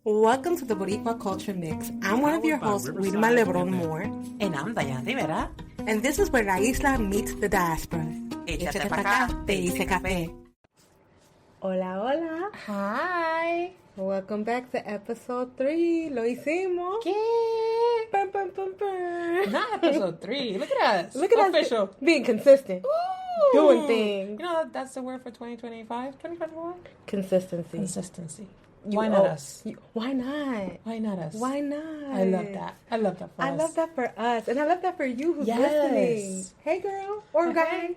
Welcome to the Boricua Culture Mix. I'm one of your hosts, Wilma Lebron Moore. And I'm Diane Rivera. And this is where La Isla meets the diaspora. Échate pa' acá, te hice café. Hola, hola. Hi. Welcome back to episode 3. Lo hicimos. ¿Qué? Bum, bum, bum, bum. Not episode 3. Look at us. Look at Official. us being consistent. Ooh. Doing things. You know, that's the word for 2025, 2021? Consistency. Consistency. Why not us? Why not? Why not us? Why not? I love that. I love that for us. I love that for us. And I love that for you who's Yes. listening. Hey, girl or guy.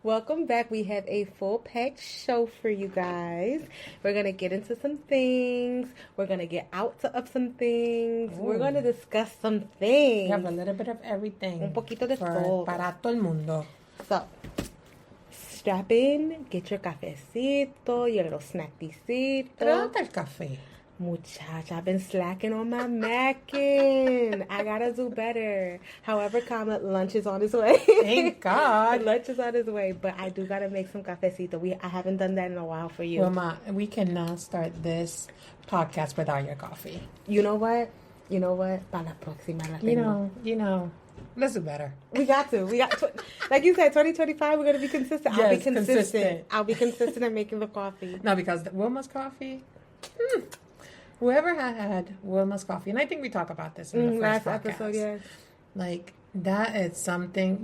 Welcome back. We have a full-packed show for you guys. We're going to get into some things. We're going to get out of some things. Ooh. We're going to discuss some things. We have a little bit of everything. Un poquito de for, todo. Para todo el mundo. So, strap in, get your cafecito, your little snackcito. Tráete el café. Muchacha, I've been slacking on my macking. I gotta do better. However, lunch is on its way. Thank God. Lunch is on its way, but I do gotta make some cafecito. I haven't done that in a while for you. Wilma, we cannot start this podcast without your coffee. You know what? Para la próxima la tengo. You know. Let's do better. We got to. Like you said, 2025, we're going to be consistent. Yes, I'll be consistent. consistent. I'll be consistent in making the coffee. No, because Wilma's coffee, whoever had Wilma's coffee, and I think we talked about this in the first Last podcast. episode, yes. Like, that is something,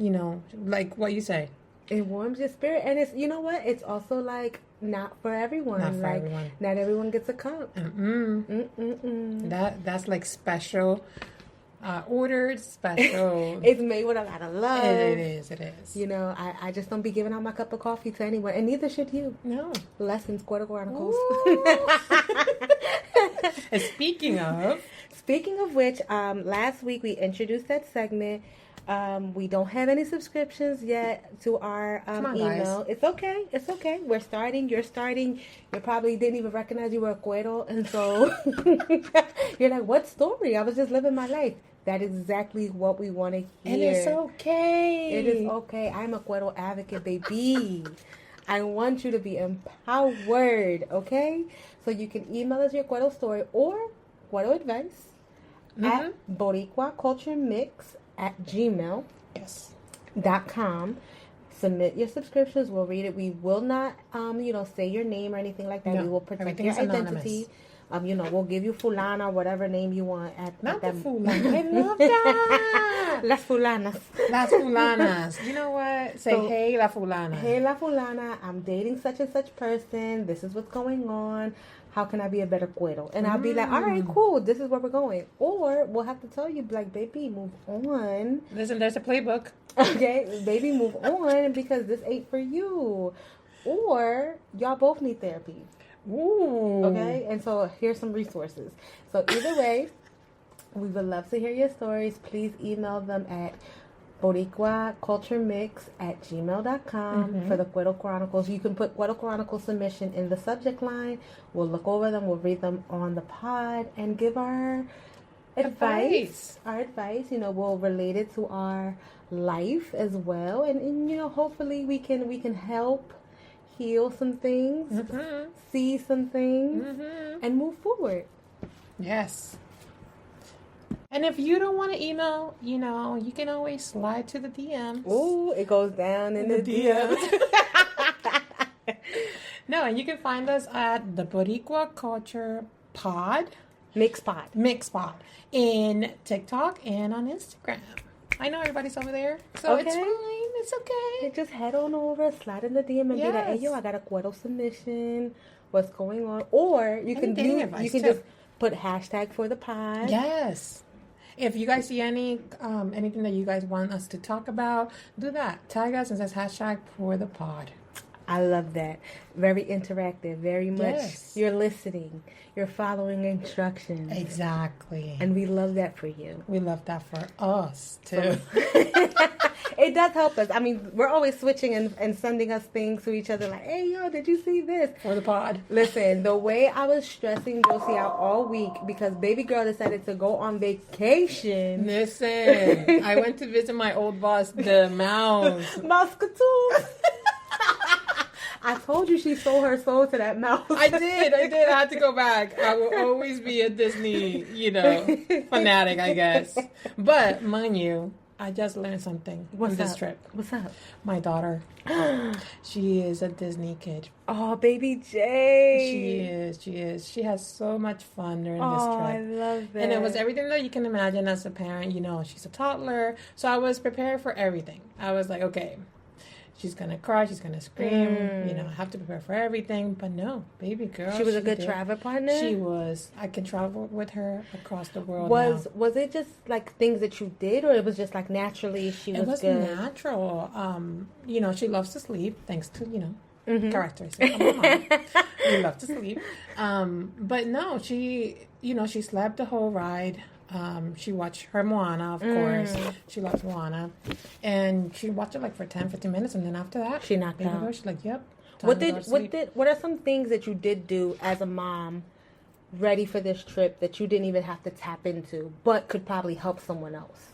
like what you say. It warms your spirit. And it's, you know what? It's also like not for everyone. Not for everyone. Not everyone gets a cup. That's like special, ordered special. It's made with a lot of love. It is. You know, I just don't be giving out my cup of coffee to anyone. And neither should you. No. Lessons, Puerto Chronicles. And speaking of which, last week we introduced that segment. We don't have any subscriptions yet to our email. Guys. It's okay. We're starting. You're starting. You probably didn't even recognize you were a cuero. And so you're like, what story? I was just living my life. That is exactly what we want to hear. And it's okay. It is okay. I'm a cuero advocate, baby. I want you to be empowered, okay? So you can email us your cuero story or cuero advice at boricuaculturemix@gmail.com. Submit your subscriptions. We'll read it. We will not, say your name or anything like that. No, We will protect your everything's identity. We'll give you fulana, whatever name you want. Not the fulana. I love that. Las fulanas. Las fulanas. You know what? Say, hey, la fulana. Hey, la fulana. I'm dating such and such person. This is what's going on. How can I be a better cuero? And I'll be like, all right, cool. This is where we're going. Or we'll have to tell you, like, baby, move on. Listen, there's a playbook. Okay, baby, move on because this ain't for you. Or y'all both need therapy. Ooh. Okay, and so here's some resources. So either way, we would love to hear your stories. Please email them at boricuaculturemix@gmail.com for the Cuero Chronicles. You can put Cuero Chronicles submission in the subject line. We'll look over them. We'll read them on the pod and give our advice. Our advice, we'll relate it to our life as well. And hopefully we can help heal some things, see some things, and move forward. Yes. And if you don't want to email, you can always slide to the DMs. Ooh, it goes down in the DMs. No, and you can find us at the Boricua Culture Mix Pod in TikTok and on Instagram. I know everybody's over there, so it's fine. It's okay. Just head on over, slide in the DM, and be like, "Hey, yo, I got a cuero submission. What's going on?" Or you can just put hashtag for the pod. Yes. If you guys see anything that you guys want us to talk about, do that. Tag us and says hashtag for the pod. I love that. Very interactive. Very much. Yes. You're listening. You're following instructions. Exactly. And we love that for you. We love that for us, too. It does help us. I mean, we're always switching and sending us things to each other like, hey, yo, did you see this? For the pod. Listen, the way I was stressing Josie out all week because baby girl decided to go on vacation. Listen, I went to visit my old boss, the mouse. Mousecatoon. I told you she sold her soul to that mouse. I did. I had to go back. I will always be a Disney, fanatic, I guess. But, mind you, I just learned something on this trip. What's up? My daughter. She is a Disney kid. Oh, baby Jay. She is. She has so much fun during this trip. I love it. And it was everything that you can imagine as a parent. She's a toddler. So I was prepared for everything. I was like, okay, she's going to cry. She's going to scream. I have to prepare for everything. But no, baby girl. She was a good travel partner? She was. I can travel with her across the world Was it just like things that you did, or it was just like naturally she was good? It was natural. She loves to sleep, thanks to, characteristic of my mom. We love to sleep. But no, she slept the whole ride. She watched her Moana, of course. She loves Moana. And she watched it like for 10, 15 minutes. And then after that, she knocked out. She's like, yep. What are some things that you did do as a mom ready for this trip that you didn't even have to tap into, but could probably help someone else?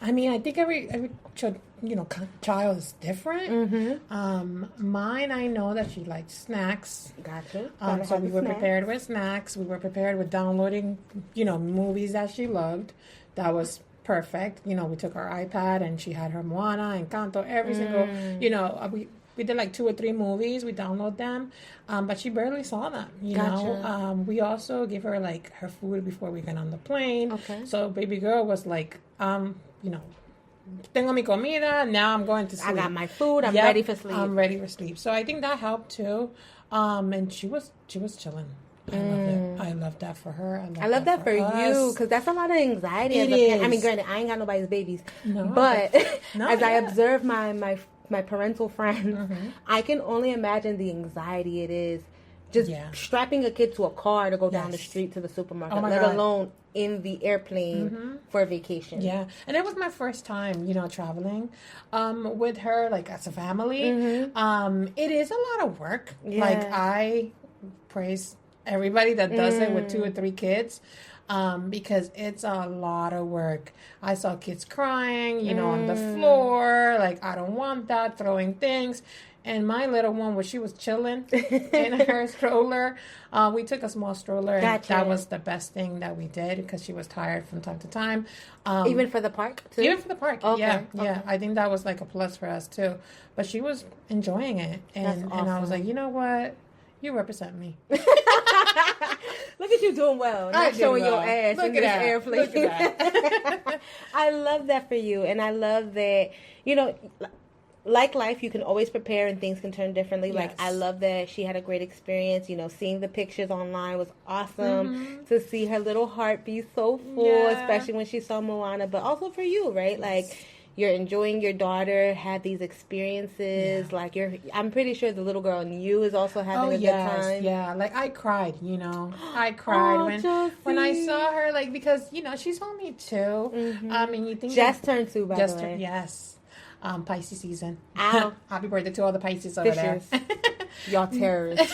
I mean, I think every child is different. Mine, I know that she likes snacks. Gotcha. So we were prepared with snacks. We were prepared with downloading, movies that she loved. That was perfect. We took our iPad and she had her Moana and Encanto, every single, we did like 2 or 3 movies. We download them, but she barely saw them. Gotcha. We also give her like her food before we get on the plane. Okay. So baby girl was like, tengo mi comida. Now I'm going to sleep. I got my food. I'm ready for sleep. I'm ready for sleep. So I think that helped too. And she was chilling. I love it. I love that for her. I love that for you, because that's a lot of anxiety. I mean, granted, I ain't got nobody's babies, but as I observe my parental friends, I can only imagine the anxiety it is just strapping a kid to a car to go down the street to the supermarket, let alone in the airplane for a vacation. Yeah, and it was my first time, traveling with her, like as a family. It is a lot of work. Yeah. Like, I praise everybody that does it with 2 or 3 kids. Because it's a lot of work. I saw kids crying, on the floor, like, I don't want that, throwing things. And my little one, when she was chilling in her stroller, we took a small stroller, and that was the best thing that we did, because she was tired from time to time. Even for the park, too? Even for the park, okay. Yeah. I think that was like a plus for us, too. But she was enjoying it. And I was like, you know what? You represent me. Look at you doing well. Not showing your ass in this airplane. Look at that. I love that for you. And I love that, like life, you can always prepare and things can turn differently. Yes. Like, I love that she had a great experience. Seeing the pictures online was awesome. To see her little heart be so full, especially when she saw Moana. But also for you, right? Yes. Like, you're enjoying your daughter, had these experiences. Yeah. Like, I'm pretty sure the little girl in you is also having a good time. Yeah, like, I cried, I cried when I saw her, like, because, she's only 2. And you think just turned 2, by the way. Yes. Pisces season. Ow. Happy birthday to all the Pisces over there. Y'all terrorists.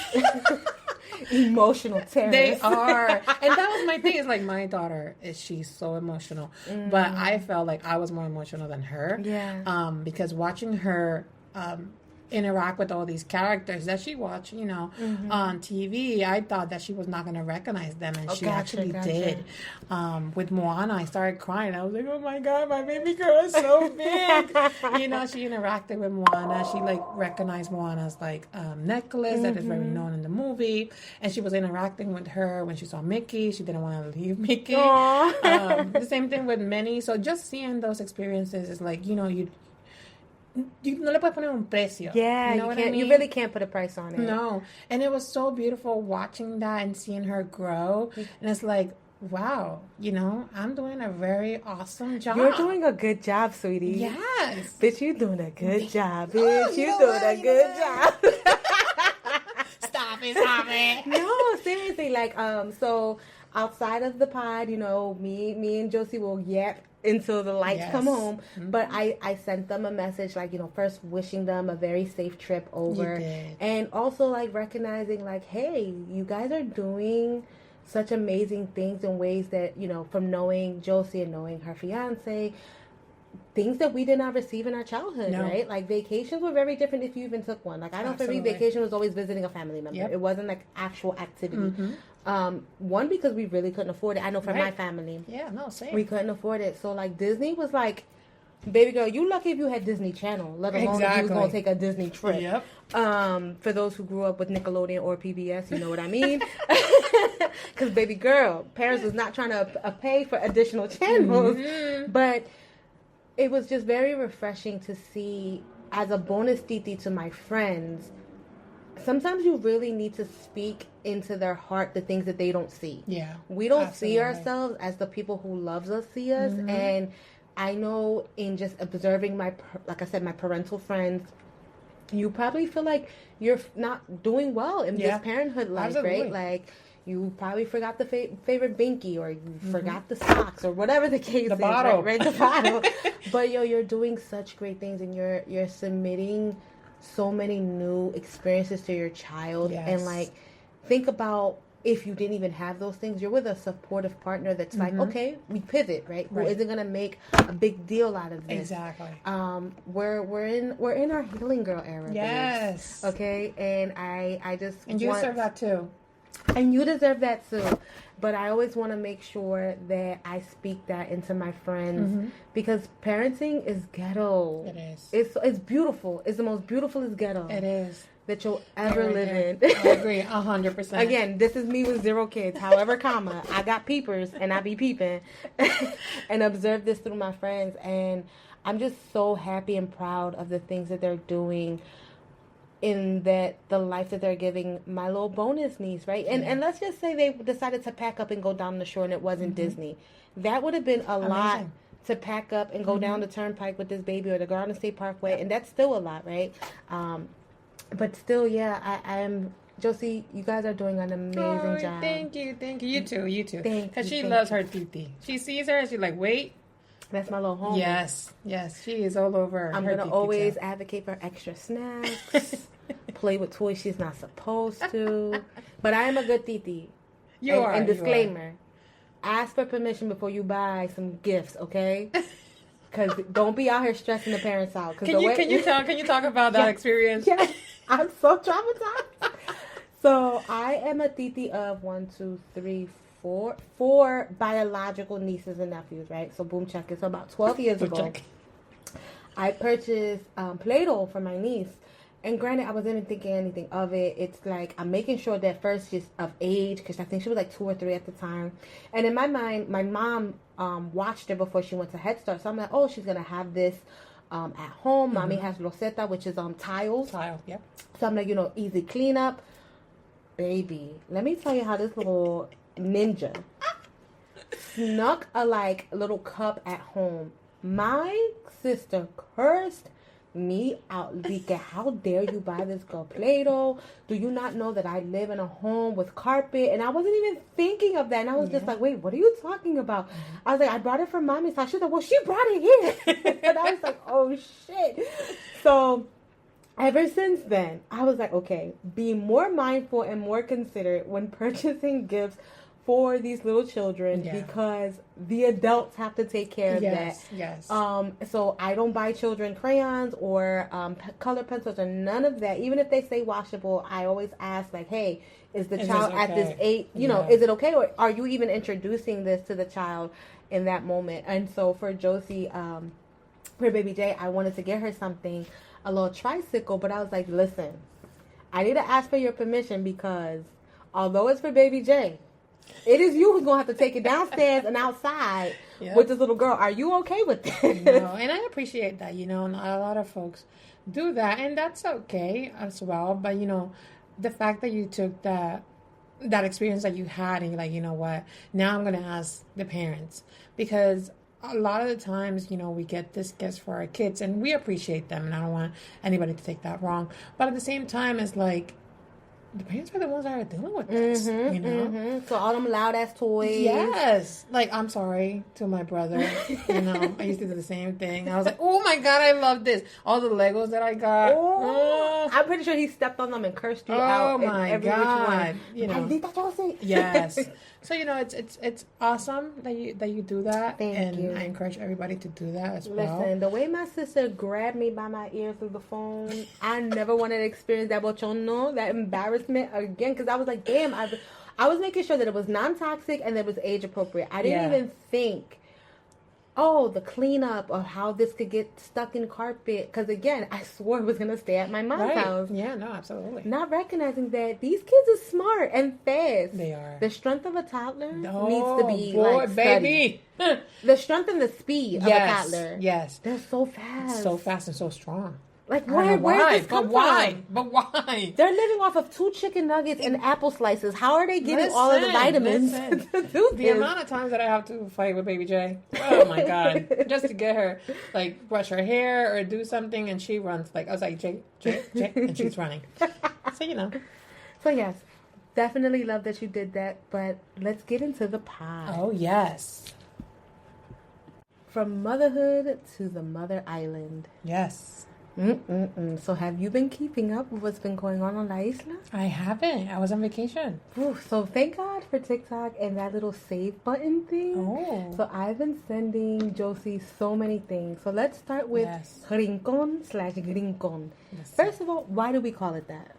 Emotional terrorists. They are. And that was my thing. It's like, my daughter, she's so emotional. But I felt like I was more emotional than her. Yeah. Because watching her interact with all these characters that she watched, on TV, I thought that she was not going to recognize them, and she actually did. With Moana, I started crying. I was like, oh my God, my baby girl is so big. She interacted with Moana. She recognized Moana's necklace that is very known in the movie, and she was interacting with her when she saw Mickey. She didn't want to leave Mickey. The same thing with Minnie. So just seeing those experiences is like, you no le puedes poner un precio. Yeah, you really can't put a price on it. No. And it was so beautiful watching that and seeing her grow. And it's like, wow, I'm doing a very awesome job. You're doing a good job, sweetie. Yes. Bitch, you doing a good job. Bitch, you doing a good job. Stop it. No, seriously, so outside of the pod, me and Josie will yap until the lights come home. But I sent them a message, first wishing them a very safe trip over. You did. And also, recognizing, hey, you guys are doing such amazing things in ways that, from knowing Josie and knowing her fiance, things that we did not receive in our childhood, No. right? Like vacations were very different if you even took one. Like I know for me, vacation was always visiting a family member. It wasn't like actual activity. One, because we really couldn't afford it. I know for my family. Yeah, no, same. We couldn't afford it. So like Disney was like, baby girl, you lucky if you had Disney Channel, let alone if you was going to take a Disney trip. Yep. For those who grew up with Nickelodeon or PBS, you know what I mean? Because baby girl, parents was not trying to pay for additional channels. But it was just very refreshing to see as a bonus titi to my friends. Sometimes you really need to speak into their heart the things that they don't see. Yeah. We don't see ourselves as the people who loves us see us. And I know in just observing like I said, my parental friends, you probably feel like you're not doing well in this parenthood life, right? Like you probably forgot the favorite binky, or you forgot the socks, or whatever the case is. Bottle. Right? The bottle. But you're doing such great things, and you're submitting so many new experiences to your child. And like, think about if you didn't even have those things, you're with a supportive partner that's like, okay, we pivot, right? Who isn't gonna make a big deal out of this? Exactly. We're in our healing girl era. Yes. Babes, okay, and I just you deserve that too. And you deserve that too. But I always want to make sure that I speak that into my friends because parenting is ghetto. It is. It's beautiful. It's the most beautiful is ghetto. It is. That you'll ever live in. I agree 100%. Again, this is me with 0 kids. However, I got peepers and I be peeping and observe this through my friends. And I'm just so happy and proud of the things that they're doing in the life that they're giving my little bonus niece, right? And let's just say they decided to pack up and go down the shore and it wasn't Disney. That would have been a lot to pack up and go down the turnpike with this baby or the Garden State Parkway, and that's still a lot, right? But still, I am... Josie, you guys are doing an amazing job. Thank you. You too. Because she thank loves you. her titi. She sees her and she's like, wait. That's my little homie. Yes, she is all over. I'm going to always advocate for extra snacks, play with toys she's not supposed to. But I am a good titi. You are. And disclaimer, ask for permission before you buy some gifts, okay? Because don't be out here stressing the parents out. Can you talk about that experience? Yes, I'm so traumatized. So I am a titi of 4 biological nieces and nephews, right? So boom check it. So about 12 years ago, I purchased Play-Doh for my niece. And granted, I wasn't thinking anything of it. It's like I'm making sure that first she's of age, because I think she was like 2 or 3 at the time. And in my mind, my mom watched her before she went to Head Start. So I'm like, oh, she's going to have this at home. Mommy has loseta, which is tiles. Yep. So I'm like, easy cleanup. Baby, let me tell you how this little ninja snuck a little cup at home. My sister cursed me out. Lika, how dare you buy this girl Play-Doh? Do you not know that I live in a home with carpet? And I wasn't even thinking of that. And I was just like, wait, what are you talking about? I was like, I brought it from Mommy's house. She was like, well, she brought it here. And I was like, oh shit. So ever since then, I was like, okay, be more mindful and more considerate when purchasing gifts for these little children because the adults have to take care of that. Yes. So I don't buy children crayons or color pencils or none of that. Even if they say washable, I always ask like, hey, is the child at this age, is it okay? Or are you even introducing this to the child in that moment? And so for Josie, for baby J, I wanted to get her something, a little tricycle, but I was like, listen, I need to ask for your permission because although it's for baby J, it is you who's going to have to take it downstairs and outside with this little girl. Are you okay with this? No, and I appreciate that, not a lot of folks do that, and that's okay as well. But, the fact that you took that experience that you had and you're like, you know what, now I'm going to ask the parents. Because a lot of the times, we get this gifts for our kids and we appreciate them. And I don't want anybody to take that wrong. But at the same time, it's like, the parents are the ones that are dealing with this, you know? So all them loud ass toys. Yes. Like, I'm sorry to my brother. You know, I used to do the same thing. I was like, oh my God, I love this. All the Legos that I got. I'm pretty sure he stepped on them and cursed you Oh out. my God. You know. Yes. So, you know, it's awesome that you do that. Thank you. I encourage everybody to do that as well. Listen, the way my sister grabbed me by my ear through the phone, I never wanted to experience that bochorno, that embarrassment again, because I was like, damn, I was making sure that it was non-toxic and that it was age appropriate. I didn't even think, the cleanup of how this could get stuck in carpet. Because again, I swore it was going to stay at my mom's house. Yeah, no, absolutely. Not recognizing that these kids are smart and fast. They are. The strength of a toddler needs to be studied. Baby. The strength and the speed of a toddler. Yes. They're so fast. So fast and so strong. Like, where did this come from? But why? They're living off of 2 chicken nuggets and apple slices. How are they getting all of the vitamins to do the amount of times that I have to fight with Baby J. Oh, my God. Just to get her, like, brush her hair or do something, and she runs. Like, I was like, J, and she's running. So, you know. So, yes. Definitely love that you did that, but let's get into the pie. Oh, yes. From motherhood to the mother island. Yes. So have you been keeping up with what's been going on La Isla? I haven't. I was on vacation. Ooh, so thank God for TikTok and that little save button thing. Oh. So I've been sending Josie so many things. So let's start with Rincón / Rincón. Yes. First of all, why do we call it that?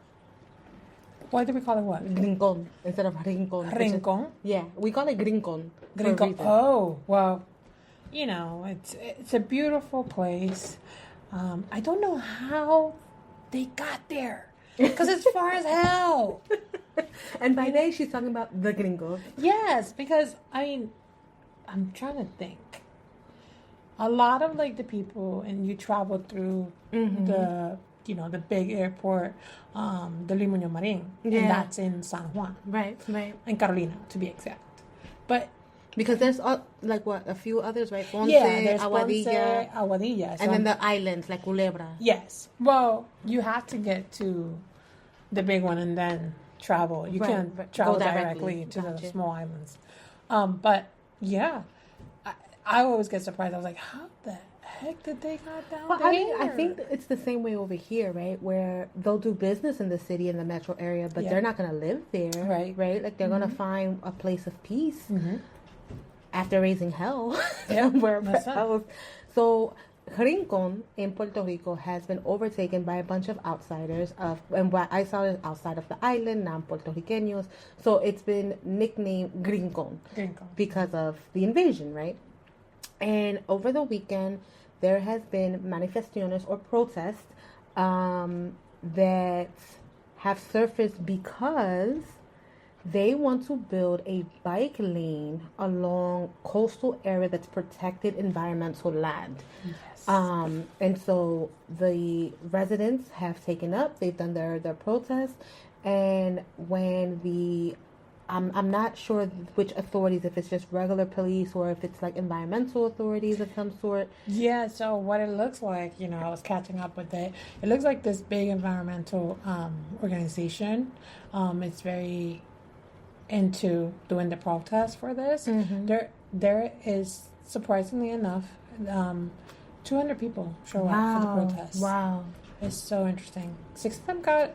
Why do we call it what? Rincón instead of Rincón. Rincón? Yeah, we call it Rincón. Rincón. Oh, well, you know, it's a beautiful place. I don't know how they got there because it's far as hell. And by they, she's talking about the gringo. Yes, because I mean, I'm trying to think. A lot of like the people, and you travel through the big airport, the Limonio Marin, and that's in San Juan, right, in Carolina to be exact, but. Because there's a few others, right? Ponce, there's Aguadilla, Aguadilla, and then the islands like Culebra. Yes. Well, you have to get to the big one and then travel. You can't travel directly to the small islands. But yeah, I always get surprised. I was like, how the heck did they got down there? I mean, I think it's the same way over here, right? Where they'll do business in the city, in the metro area, but they're not going to live there, right? Like they're going to find a place of peace. After raising hell somewhere else. So Rincón in Puerto Rico has been overtaken by a bunch of outsiders and what I saw is outside of the island, non-Puerto Ricanos. So it's been nicknamed Rincón because of the invasion, right? And over the weekend, there has been manifestaciones or protests that have surfaced because they want to build a bike lane along coastal area that's protected environmental land. Yes. And so the residents have taken up, they've done their protest, and when I'm not sure which authorities, if it's just regular police or if it's like environmental authorities of some sort. Yeah, so what it looks like, I was catching up with it. It looks like this big environmental organization. It's very into doing the protest for this. There is, surprisingly enough, 200 people show up for the protest. Wow. It's so interesting. 6 of them got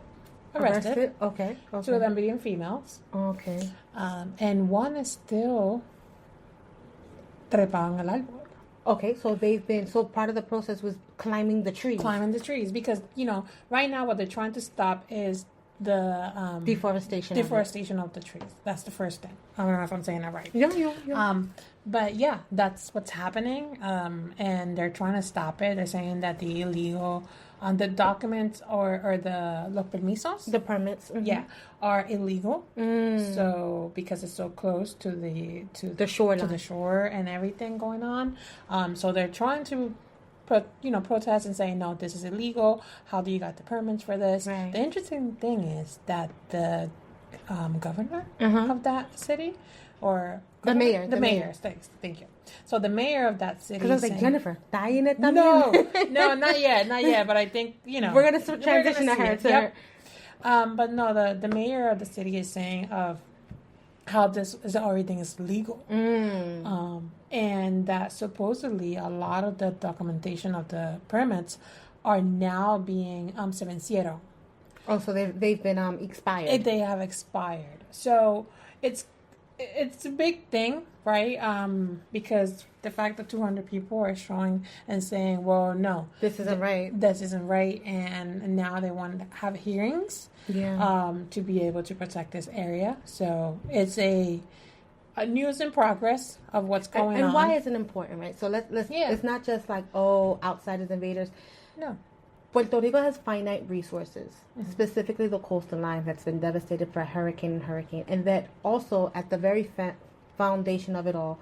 arrested. Okay. 2 of them being females. Okay. And 1 is still trepado en el árbol. Okay, so part of the process was climbing the trees. Climbing the trees because, right now what they're trying to stop is the deforestation of the trees. That's the first thing. I don't know if I'm saying that right. Yeah. But yeah, that's what's happening. And they're trying to stop it. They're saying that the illegal, the documents or the los permisos, the permits, are illegal. So because it's so close to the shore and everything going on. So they're trying to protest and saying, no, this is illegal. How do you got the permits for this? Right. The interesting thing is that the governor of that city, or the mayor. Thank you. So the mayor of that city. Because I was like, Jennifer, dying it. No, not yet. But I think we're gonna transition to her. But no, the mayor of the city is saying of how everything is legal. And that supposedly a lot of the documentation of the permits are now being se vencieron. Oh, so they've been expired. They have expired. So it's a big thing, right? Because the fact that 200 people are showing and saying, well, no, this isn't right. This isn't right. And now they want to have hearings to be able to protect this area. So it's a news in progress of what's going on. And why is it important, right? So let's it's not just like, oh, outsiders, invaders. No. Puerto Rico has finite resources, specifically the coastal line that's been devastated by hurricane. And that also, at the very foundation of it all,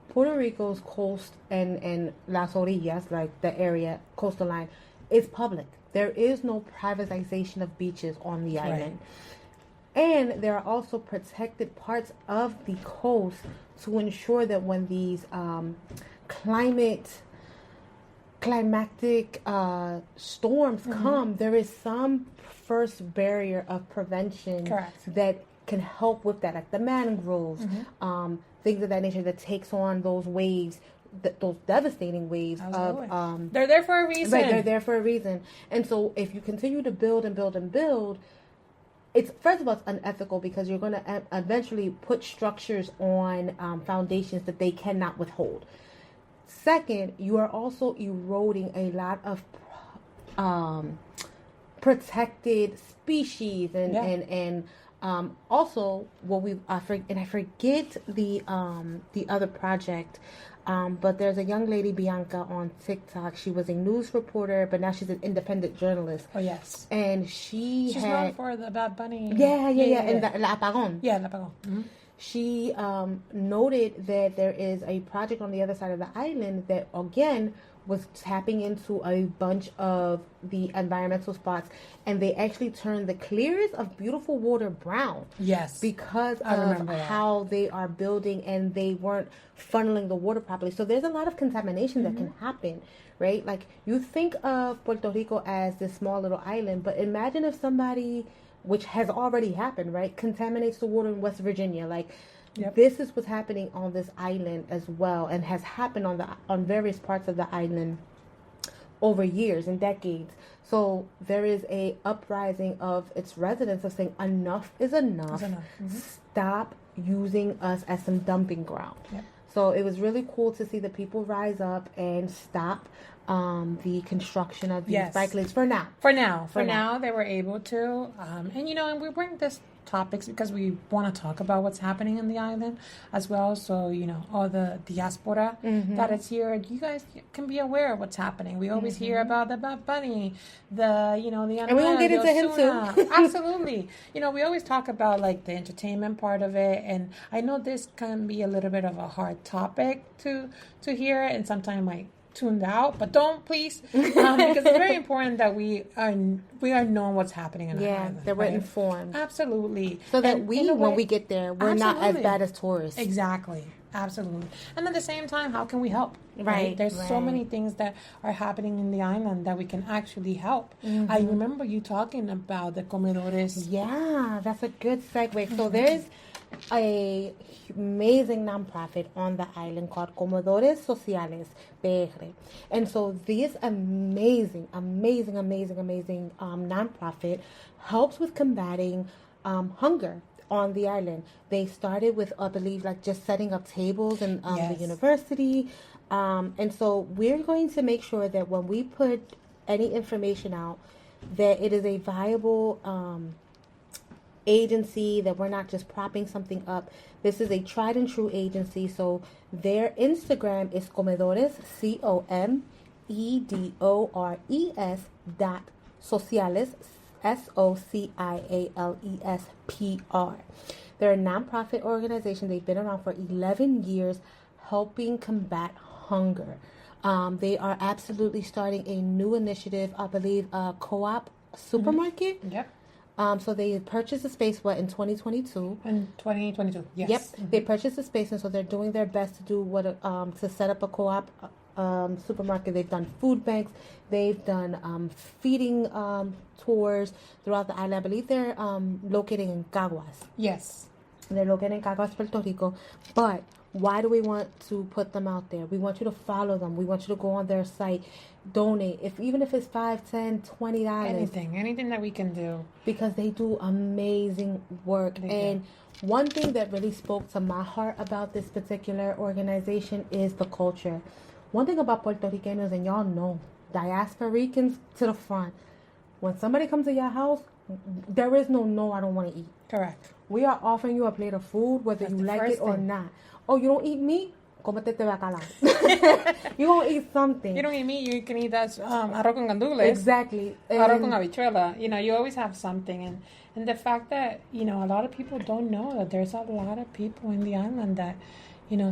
Puerto Rico's coast and las orillas, like the area, coastal line, is public. There is no privatization of beaches on the island. And there are also protected parts of the coast to ensure that when these climatic storms come, there is some first barrier of prevention that can help with that, like the mangroves, things of that nature that takes on those waves, those devastating waves of they're there for a reason. Right, they're there for a reason. And so if you continue to build and build and build, it's, first of all, it's unethical because you're going to eventually put structures on foundations that they cannot withhold. Second, you are also eroding a lot of protected species and also what I forget the other project, but there's a young lady, Bianca, on TikTok. She was a news reporter, but now she's an independent journalist. Oh yes, and she's known for the Bad Bunny. Yeah, and La Apagón. Yeah, La Apagón. Mm-hmm. She noted that there is a project on the other side of the island that, again, was tapping into a bunch of the environmental spots, and they actually turned the clearest of beautiful water brown. Yes. Because of how they are building, and they weren't funneling the water properly. So there's a lot of contamination that can happen, right? Like, you think of Puerto Rico as this small little island, but imagine if somebody, which has already happened, right, contaminates the water in West Virginia. Like, this is what's happening on this island as well, and has happened on various parts of the island over years and decades. So there is a uprising of its residents of saying enough is enough. Stop using us as some dumping ground. So it was really cool to see the people rise up and stop the construction of these bike lanes for now. For now, they were able to. And we bring this topics because we want to talk about what's happening in the island as well. So, all the diaspora that is here, you guys can be aware of what's happening. We always hear about the Bad Bunny, the Anuel, and we won't get into him too. Absolutely. We always talk about like the entertainment part of it, and I know this can be a little bit of a hard topic to hear, and sometimes I tuned out, but don't please, because it's very important that we are knowing what's happening in the island. That we're informed. Absolutely. So that when we get there, we're not as bad as tourists. Exactly. Absolutely. And at the same time, how can we help? Right. There's so many things that are happening in the island that we can actually help. I remember you talking about the Comedores. Yeah, that's a good segue. So there's a amazing nonprofit on the island called Comedores Sociales PR. And so this amazing nonprofit helps with combating hunger on the island. They started with, I believe, like just setting up tables in the university. And so we're going to make sure that when we put any information out, that it is a viable agency, that we're not just propping something up. This is a tried and true agency. So their Instagram is Comedores, COMEDORES SOCIALESPR. They're a nonprofit organization. They've been around for 11 years helping combat hunger. They are absolutely starting a new initiative, I believe, a co-op supermarket. Yep. So they purchased a space, in 2022? In 2022, yes. Yep. They purchased a space, and so they're doing their best to do to set up a co-op supermarket. They've done food banks. They've done feeding tours throughout the island. I believe they're located in Caguas. Yes. They're located in Caguas, Puerto Rico. But why do we want to put them out there? We want you to follow them. We want you to go on their site, donate. Even if it's $5, $10, $20. Anything that we can do. Because they do amazing work. One thing that really spoke to my heart about this particular organization is the culture. One thing about Puerto Ricanos, and y'all know, diasporicans to the front. When somebody comes to your house, there is no, I don't want to eat. Correct. We are offering you a plate of food, whether you like it or not. Oh, you don't eat meat? Cómete bacalao. You're going to eat something. You don't eat meat, you can eat that arroz con gandules. Exactly. Arroz con habichuela. You always have something. And the fact that, a lot of people don't know that there's a lot of people in the island that,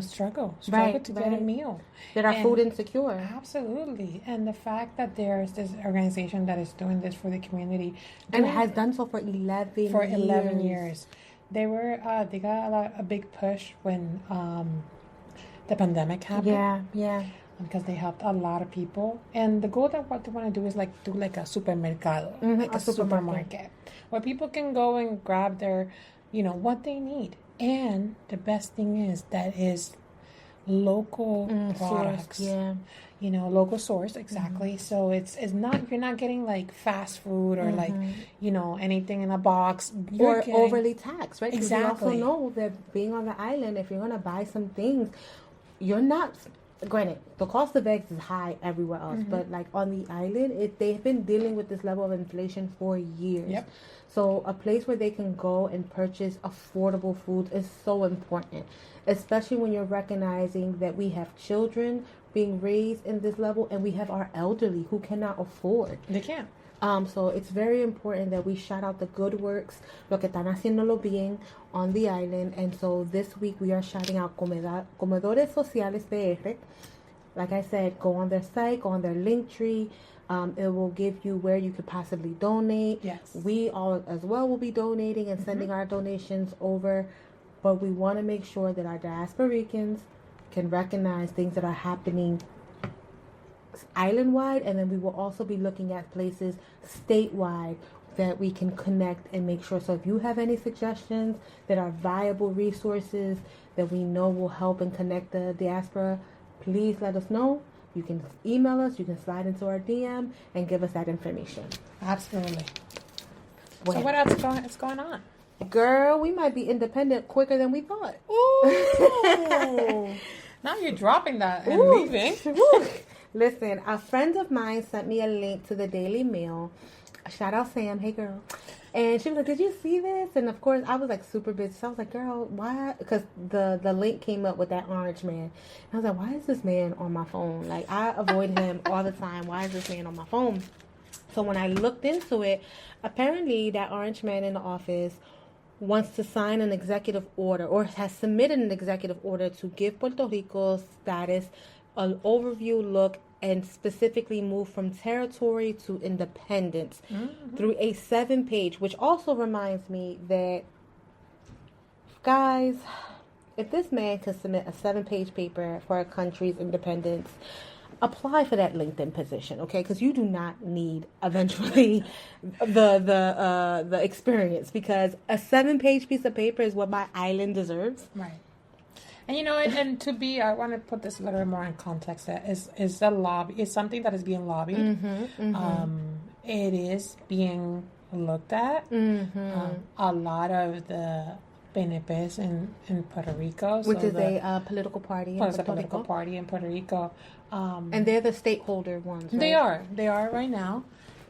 struggle to get a meal. That are food insecure. Absolutely. And the fact that there's this organization that is doing this for the community. And has done so for 11 years. They got a big push when the pandemic happened. Yeah. Because they helped a lot of people. And the goal that what they want to do is do like a supermercado. Like a supermarket. Where people can go and grab their, what they need. And the best thing is that is local products. Source, yeah. Local source, exactly. So it's not, you're not getting like fast food or like, anything in a box. Or overly taxed, right? Exactly. We also know that being on the island, if you're going to buy some things, you're not, granted, the cost of eggs is high everywhere else, but like on the island, they've been dealing with this level of inflation for years. Yep. So a place where they can go and purchase affordable food is so important, especially when you're recognizing that we have children being raised in this level and we have our elderly who cannot afford. They can't. So it's very important that we shout out the good works, lo que están haciéndolo bien on the island. And so this week we are shouting out Comedores Sociales PR. Like I said, go on their site, go on their link tree. It will give you where you could possibly donate. Yes. We all as well will be donating and sending our donations over. But we want to make sure that our diasporicans can recognize things that are happening island-wide, and then we will also be looking at places statewide that we can connect and make sure. So if you have any suggestions that are viable resources that we know will help and connect the diaspora, please let us know. You can email us, you can slide into our DM and give us that information. Absolutely. So what else is going on? Girl, we might be independent quicker than we thought. Ooh. Now you're dropping that and leaving. Listen, a friend of mine sent me a link to the Daily Mail. Shout out Sam. Hey, girl. And she was like, did you see this? And, of course, I was, like, super busy. So I was like, girl, why? Because the link came up with that orange man. And I was like, why is this man on my phone? Like, I avoid him all the time. Why is this man on my phone? So when I looked into it, apparently that orange man in the office wants to sign an executive order or has submitted an executive order to give Puerto Rico status, an overview look, and specifically move from territory to independence through a 7-page, which also reminds me that, guys, if this man could submit a 7-page paper for a country's independence, apply for that LinkedIn position, okay? Because you do not need eventually the experience, because a 7-page piece of paper is what my island deserves. Right. And I want to put this a little bit more in context. That is a lobby. It's something that is being lobbied. It is being looked at. A lot of the PNPs in Puerto Rico, which is a political party. Party in Puerto Rico, and they're the stakeholder ones. Right? They are right now,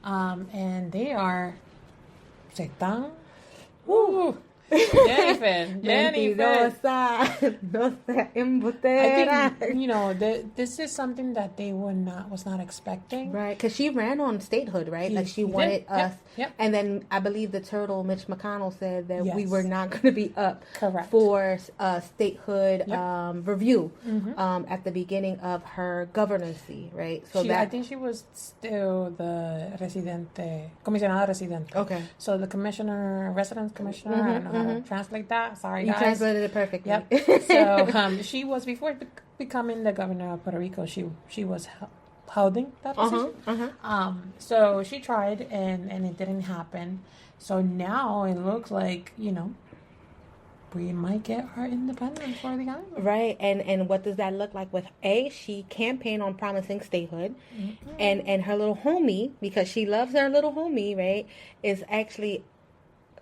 and they are. Jennifer. I think, this is something that they was not expecting. Right, because she ran on statehood, right? Like she wanted us. Yep. And then I believe the turtle, Mitch McConnell, said that we were not going to be up Correct. For statehood review at the beginning of her governancy, right? So I think she was still the comisionada residente. Okay. So the resident commissioner, I don't know how to translate that. Sorry, guys. You translated it perfectly. Yep. So she was, before becoming the governor of Puerto Rico, she was holding that position. So she tried, and it didn't happen. So now it looks like, we might get our independence for the island. Right. And what does that look like with she campaigned on promising statehood, and her little homie, because she loves her little homie, right, is actually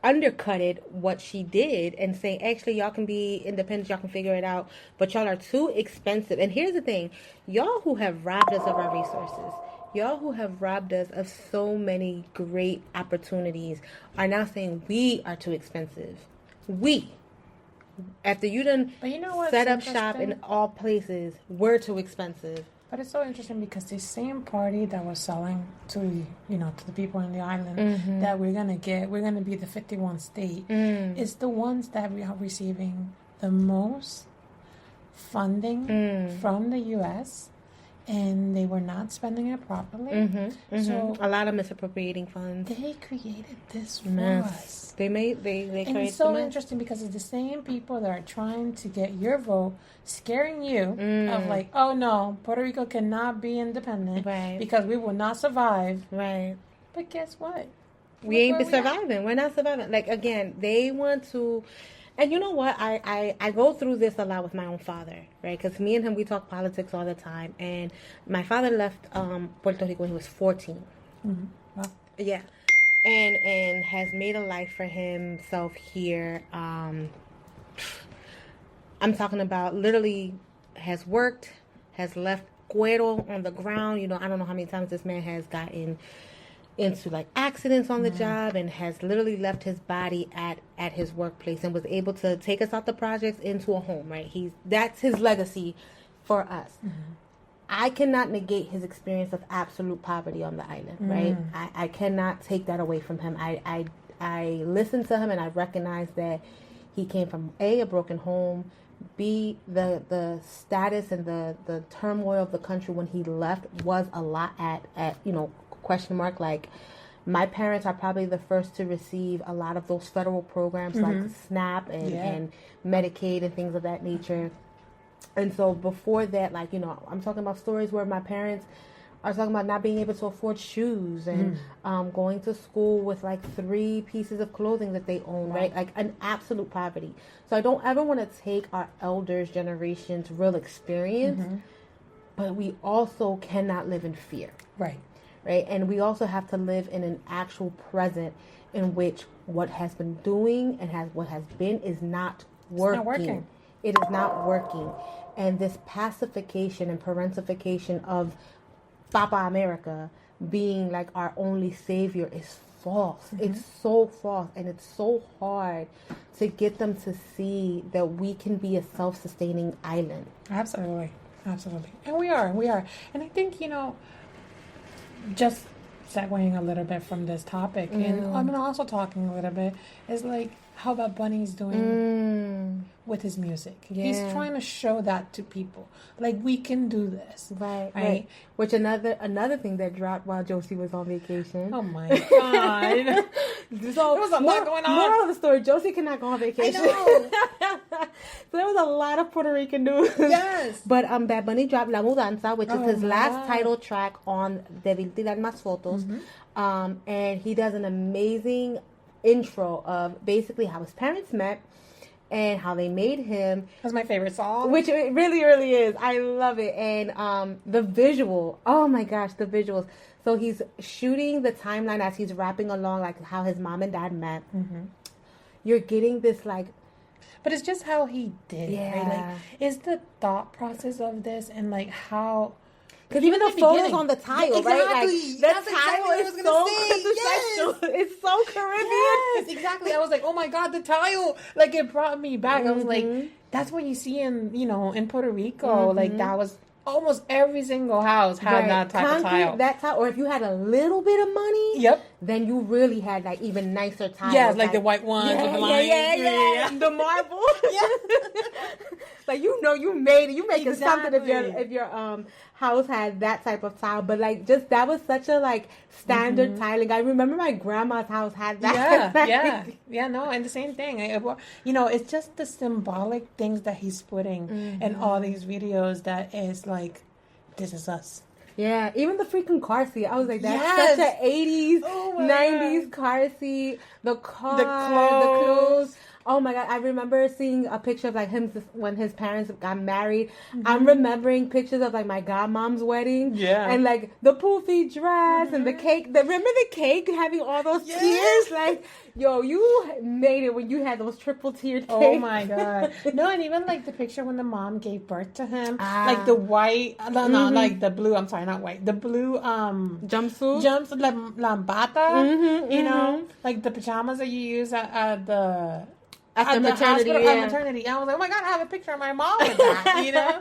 undercutted what she did and saying, actually, y'all can be independent, y'all can figure it out, but y'all are too expensive. And here's the thing, y'all who have robbed us of our resources, y'all who have robbed us of so many great opportunities, are now saying we are too expensive. We, after you done set up shop in all places, we're too expensive. But it's so interesting because the same party that was selling to the people in the island that we're gonna be the 51st state is the ones that we are receiving the most funding from the U.S. and they were not spending it properly. So a lot of misappropriating funds. They created this for us. They created. And it's so interesting because it's the same people that are trying to get your vote, scaring you of like, oh no, Puerto Rico cannot be independent because we will not survive. Right. But guess what? We ain't surviving. We're not surviving. Like, again, they want to. And you know what? I go through this a lot with my own father, right? Because me and him, we talk politics all the time. And my father left Puerto Rico when he was 14. Wow. Yeah. And has made a life for himself here. I'm talking about literally has worked, has left cuero on the ground. I don't know how many times this man has gotten into like accidents on the job and has literally left his body at his workplace and was able to take us out the projects into a home, right? That's his legacy for us. I cannot negate his experience of absolute poverty on the island, right? I cannot take that away from him. I listen to him and I recognize that he came from a broken home, B, the status and the turmoil of the country when he left was a lot at question mark. Like, my parents are probably the first to receive a lot of those federal programs like SNAP and Medicaid and things of that nature. And so before that, like, I'm talking about stories where my parents are talking about not being able to afford shoes and going to school with like 3 pieces of clothing that they own, right? Like an absolute poverty. So I don't ever want to take our elders' generation's real experience, but we also cannot live in fear. Right. And we also have to live in an actual present in which what has been doing and what has been is not working. It's not working. It is not working. And this pacification and parentification of Papa America being like our only savior is false. It's so false, and it's so hard to get them to see that we can be a self-sustaining island. Absolutely. And we are. And I think, just segueing a little bit from this topic, and I'm also talking a little bit, is like how Bad Bunny's doing with his music. Yeah. He's trying to show that to people. Like, we can do this. Right. Which another thing that dropped while Josie was on vacation. Oh my God. So there was a lot going on. Moral of the story, Josie cannot go on vacation. I know. So there was a lot of Puerto Rican news. Yes. But Bad Bunny dropped La Mudanza, which is his last title track on Debí Tirar Más Fotos. And he does an amazing intro of basically how his parents met and how they made him. That's my favorite song. Which it really, really is. I love it. And the visual. Oh my gosh, the visuals. So he's shooting the timeline as he's rapping along, like how his mom and dad met. You're getting this like... But it's just how he did it, right? Like, is the thought process of this and like how... Because even the photos on the tile, right? Like, the tile is so quintessential. It's so Caribbean. Yes, exactly. I was like, oh my God, the tile. Like, it brought me back. I was like, that's what you see in Puerto Rico. Like, that was almost every single house had that type of tile. That tile. Or if you had a little bit of money, then you really had like even nicer tiles. Yeah, like the white ones with the lines. Yeah. The marble. Like, you know, you made it. You making something if your house had that type of tile. But like, just that was such a like standard tiling. I remember my grandma's house had that. No, and the same thing. You know, it's just the symbolic things that he's putting in all these videos that is like, this is us. Yeah, even the freaking car seat. I was like, that's such an 80s, 90s car seat. The car, the clothes. Oh my God, I remember seeing a picture of like him when his parents got married. I'm remembering pictures of like my godmom's wedding. Yeah. And like the poofy dress and the cake. Remember the cake having all those tears? Like, yo, you made it when you had those triple tiered cakes. Oh my God. No, and even like the picture when the mom gave birth to him. Like the white, no, like the blue, I'm sorry, not white. The blue jumpsuit, like lambata, you know, like the pajamas that you use at the maternity. Maternity. And I was like, oh my God, I have a picture of my mom with that, you know?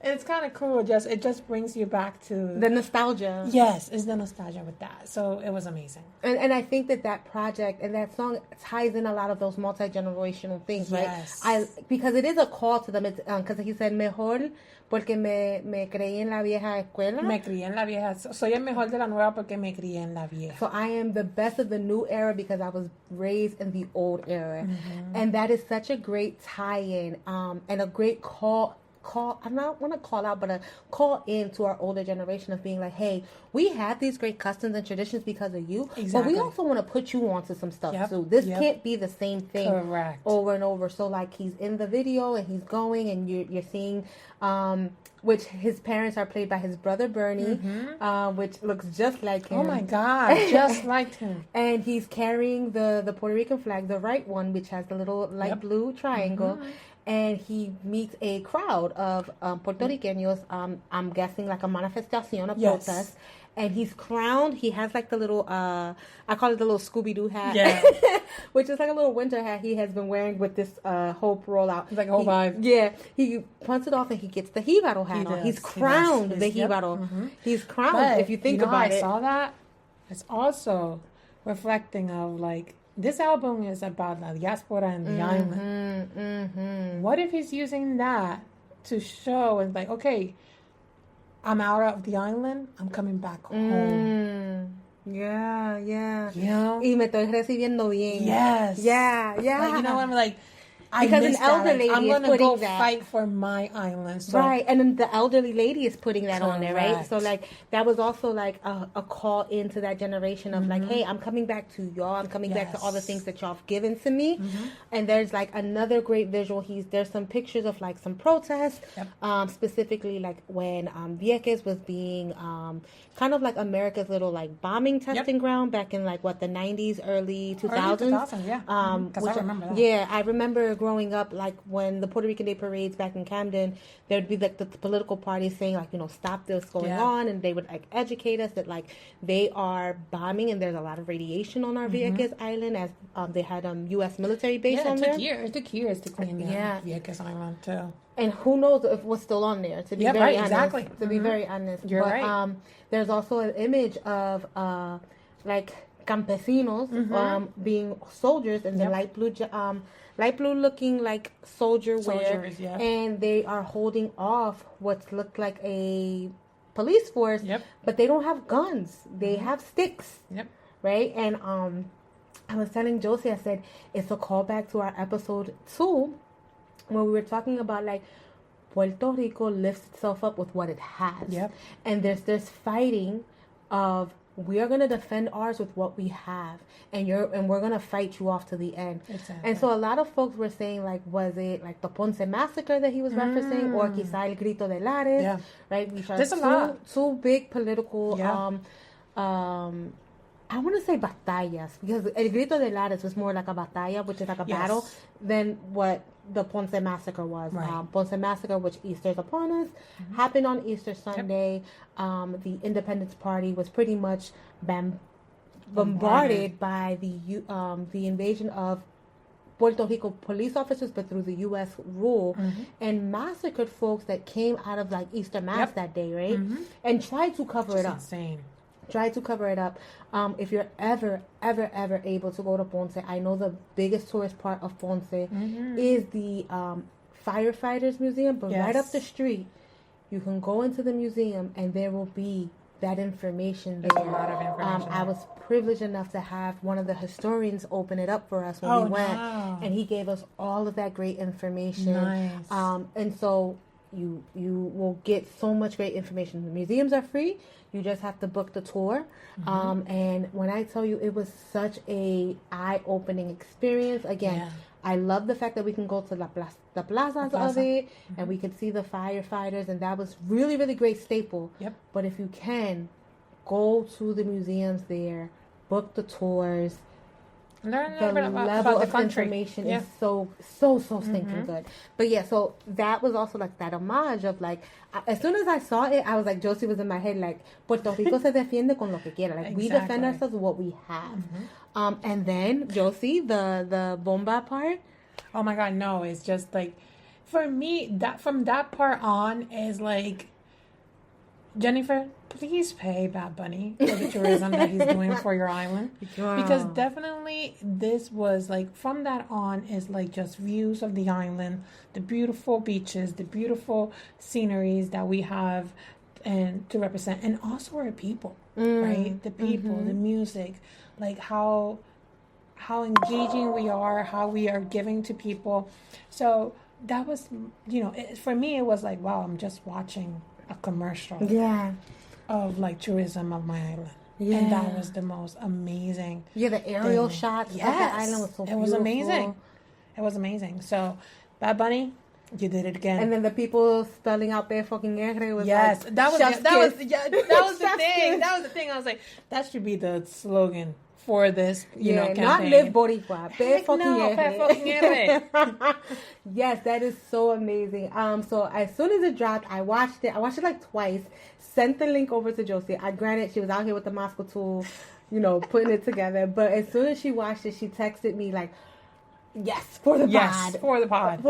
It's kind of cool. It just brings you back to the nostalgia. Yes, it's the nostalgia with that. So it was amazing. And I think that project and that song ties in a lot of those multi-generational things, right? Because it is a call to them. It's because he said, mejor porque me creí en la vieja escuela. Me crié en la vieja. Soy el mejor de la nueva porque me crié en la vieja. So I am the best of the new era because I was raised in the old era. And that is such a great tie-in and a great call. I'm not want to call out, but a call in to our older generation of being like, hey, we have these great customs and traditions because of you, but we also want to put you onto some stuff too. This can't be the same thing over and over. So like he's in the video and he's going and you're seeing which his parents are played by his brother Bernie, which looks just like him. Oh my God, just like him. And he's carrying the Puerto Rican flag, the right one, which has the little light blue triangle. And he meets a crowd of Puerto Ricanos, I'm guessing like a manifestación, a protest. And he's crowned. He has like the little, I call it the little Scooby-Doo hat, which is like a little winter hat he has been wearing with this Hope rollout. It's like a whole vibe. Yeah. He punts it off and he gets the Jíbaro hat on. He's crowned the Jíbaro. He's crowned, but if you think about it. I saw that. It's also reflecting of like, this album is about the diaspora and the island. What if he's using that to show and like, okay, I'm out of the island, I'm coming back home. Yeah. You know? Y me estoy recibiendo bien. Yes. Yeah. Like, you know what I'm like? Because an elderly lady I'm is gonna go that. fight for my island. So. Right, and then the elderly lady is putting that on there, right? So like that was also like a call into that generation of like, hey, I'm coming back to y'all. I'm coming back to all the things that y'all have given to me. And there's like another great visual. There's some pictures of like some protests, specifically like when Vieques was being kind of like America's little like bombing testing ground back in like the 90s, early 2000s. Early 2000s, yeah. Because I remember that. Yeah, I remember growing up, like when the Puerto Rican Day parades back in Camden, there'd be like the political parties saying like, you know, stop this going on, and they would like educate us that like they are bombing and there's a lot of radiation on our Vieques Island as they had U.S. military base on there. It took years to clean Vieques Island too. And who knows if it was still on there, to be very honest. To be very honest. You're right. There's also an image of like campesinos being soldiers in the light blue looking like soldier wear, and they are holding off what looked like a police force, but they don't have guns. They have sticks, right? And I was telling Josie, I said it's a callback to our episode 2 where we were talking about like Puerto Rico lifts itself up with what it has, and there's this fighting of we are going to defend ours with what we have, and we're going to fight you off to the end. Exactly. And so a lot of folks were saying like, was it like the Ponce massacre that he was referencing, or quizá el grito de Lares, right? Which are two big political I want to say batallas, because El Grito de Lares was more like a batalla, which is like a battle, than what the Ponce Massacre was. Right. Ponce Massacre, which Easter's upon us, happened on Easter Sunday. The Independence Party was pretty much bombarded by the invasion of Puerto Rico police officers, but through the U.S. rule, and massacred folks that came out of like Easter Mass that day, right? And tried to cover it up. Insane. try to cover it up. If you're ever able to go to Ponce, I know the biggest tourist part of Ponce is the Firefighters Museum, but right up the street, you can go into the museum and there will be that information there. There's a lot of information. I was privileged enough to have one of the historians open it up for us when we went, and he gave us all of that great information. Nice. And so you will get so much great information. The museums are free. You just have to book the tour. And when I tell you, it was such a eye-opening experience. Again, I love the fact that we can go to the plazas of it, and we could see the firefighters, and that was really, really great staple. Yep. But if you can, go to the museums there, book the tours. Learn a The little bit level about the of country. information is so stinking good. But yeah, so that was also like that homage of like, as soon as I saw it, I was like, Josie was in my head like, Puerto Rico se defiende con lo que quiera. Like we defend ourselves with what we have. And then Josie, the bomba part. Oh my God, no! It's just like, for me, that from that part on is like, Jennifer, please pay Bad Bunny for the tourism that he's doing for your island. Wow. Because definitely this was like, from that on is like just views of the island, the beautiful beaches, the beautiful sceneries that we have and to represent, and also our people, right? The people, the music, like how engaging we are, how we are giving to people. So that was, for me, it was like, wow, I'm just watching a commercial of like tourism of my island. And that was the most amazing the aerial shots of the island was so beautiful. It was amazing. So Bad Bunny, you did it again. And then the people spelling out their fucking R was that was the thing. kiss. That was the thing. I was like, that should be the slogan for this, campaign. Not live Boricua. Pe fucking R. Yes, that is so amazing. So as soon as it dropped, I watched it like twice. Sent the link over to Josie. Granted, she was out here with the Moscow tool, putting it together. But as soon as she watched it, she texted me like, yes, for the pod.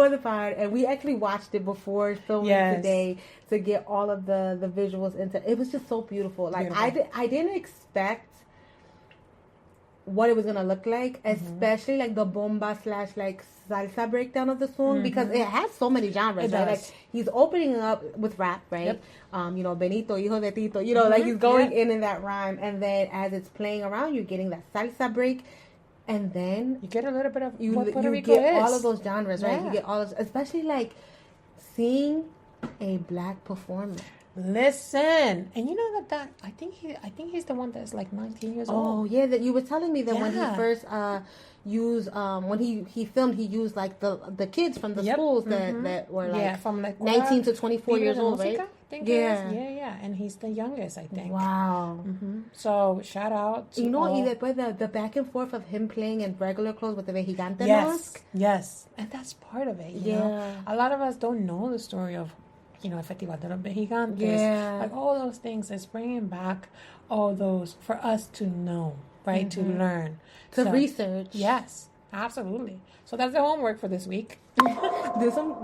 And we actually watched it before filming today to get all of the visuals into. It was just so beautiful. Like I didn't expect what it was gonna look like, especially like the bomba / like salsa breakdown of the song, because it has so many genres, right? Like he's opening up with rap, right? Benito, hijo de Tito, like he's going in that rhyme, and then as it's playing around, you're getting that salsa break, and then you get a little bit of what Puerto Rico is. All of those genres, right? You get all of, especially like seeing a black performer. Listen, and you know that I think he's the one that's like 19 years old. Oh yeah, that you were telling me that when he first used when he filmed, he used like the kids from the schools that were like from like 19 to 24 years old, right? I think and he's the youngest, I think. Wow. So shout out to y después the back and forth of him playing in regular clothes with the Vejigante mask. Yes, and that's part of it. You know? A lot of us don't know the story of Festival de los Vejigantes, like all those things. It's bringing back all those for us to know, right? To learn, to research. Yes, absolutely. So that's the homework for this week. do some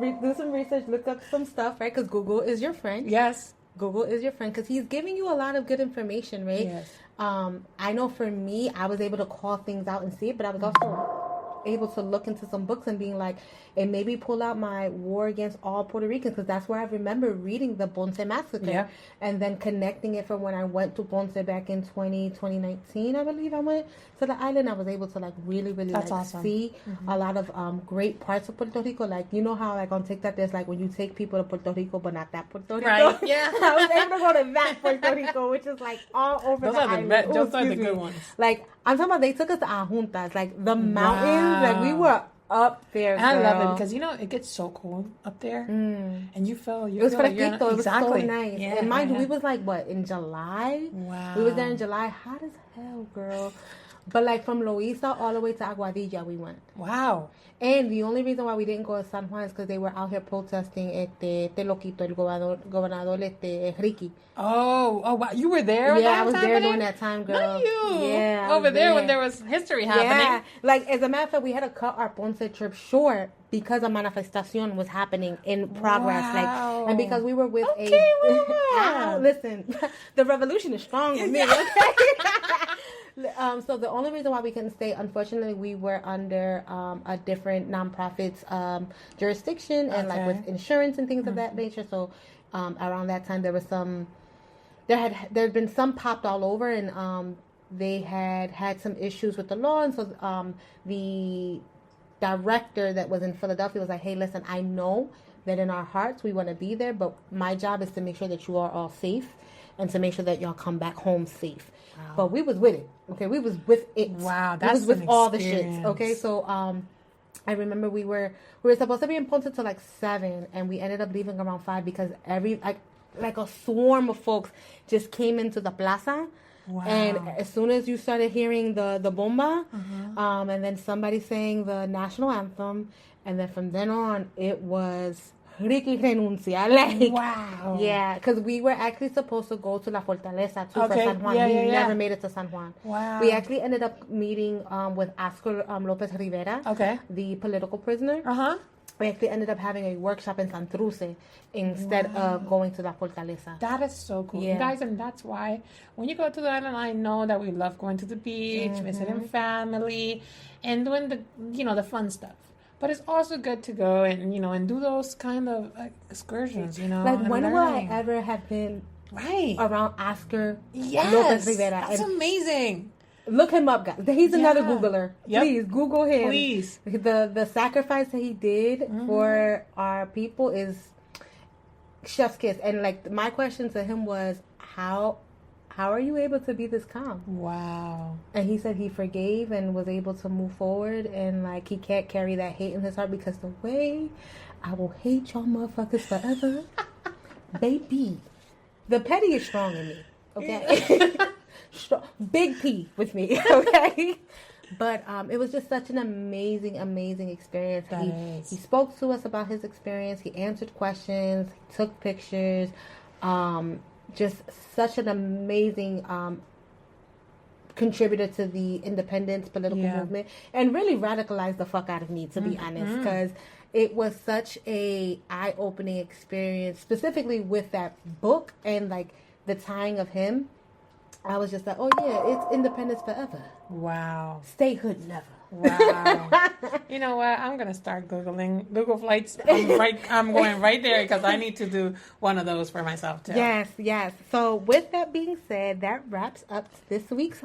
research, look up some stuff, right? Because Google is your friend. Yes, Google is your friend because he's giving you a lot of good information, right? Yes. I know for me, I was able to call things out and see it, but I was also able to look into some books and being like, and maybe pull out my War Against All Puerto Ricans, because that's where I remember reading the Ponce Massacre and then connecting it from when I went to Ponce back in 2019, I believe I went to the island. I was able to like really like awesome. See a lot of great parts of Puerto Rico. Like, you know how like on TikTok there's like when you take people to Puerto Rico but not that Puerto Rico, right? Yeah. I was able to go to that Puerto Rico, which is like all over the island. Those are the good ones. Like I'm talking about, they took us to Ajuntas, like the mountains. Like we were up there. And I love it because it gets so cold up there, and you feel it was fresquito. It was so nice. Yeah, and mind you, we was like in July. Wow. We was there in July, hot as hell, girl. But like from Loíza all the way to Aguadilla, we went. Wow. And the only reason why we didn't go to San Juan is because they were out here protesting este loquito, el gobernador Ricky. Oh, wow. You were there? Yeah, I was there during that time, girl. Not you. Yeah. Over there when there was history happening. Yeah. Like, as a matter of fact, we had to cut our Ponce trip short because a manifestación was happening in progress. Wow. Like, and because we were with listen, the revolution is strong with me, okay? So the only reason why we couldn't stay, unfortunately, we were under a different nonprofit's jurisdiction and like with insurance and things of that nature. So around that time, there was there had been some popped all over, and they had some issues with the law, and so the director that was in Philadelphia was like, "Hey, listen, I know that in our hearts we want to be there, but my job is to make sure that you are all safe and to make sure that y'all come back home safe." Wow. But we was with it. Okay, we was with it. Wow, that's with all the shits. Okay, so I remember we were supposed to be in Ponce till like 7, and we ended up leaving around 5 because like a swarm of folks just came into the plaza. Wow. And as soon as you started hearing the bomba, and then somebody saying the national anthem, and then from then on it was Ricky renuncia. Like, wow. Yeah, because we were actually supposed to go to La Fortaleza too for San Juan. We never made it to San Juan. Wow. We actually ended up meeting with Oscar Lopez Rivera, the political prisoner. We actually ended up having a workshop in Santurce instead of going to La Fortaleza. That is so cool. Yeah. Guys, and that's why when you go to the island, I know that we love going to the beach, visiting family, and doing the fun stuff. But it's also good to go and, and do those kind of excursions, Like, when will I ever have been around Oscar Lopez Rivera? That's amazing. Look him up, guys. He's another Googler. Yep. Please, Google him. Please. The sacrifice that he did for our people is chef's kiss. And, like, my question to him was, how are you able to be this calm? Wow. And he said he forgave and was able to move forward, and like he can't carry that hate in his heart because the way I will hate y'all motherfuckers forever, baby. The petty is strong in me, okay? Big P with me, okay? But it was just such an amazing experience. He spoke to us about his experience. He answered questions. He took pictures. Just such an amazing contributor to the independence political movement, and really radicalized the fuck out of me, to be honest, because it was such a eye-opening experience, specifically with that book and like the tying of him. I was just like, oh yeah, it's independence forever. Wow. Statehood never. Wow. You know what? I'm going to start Googling Google Flights. I'm going right there because I need to do one of those for myself too. Yes. So with that being said, that wraps up this week's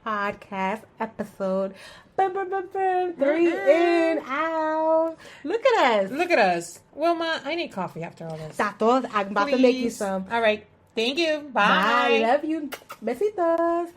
podcast episode. 3 in, out. Look at us. Wilma, I need coffee after all this. I'm about to make you some. All right. Thank you. Bye. Bye. Love you. Besitos.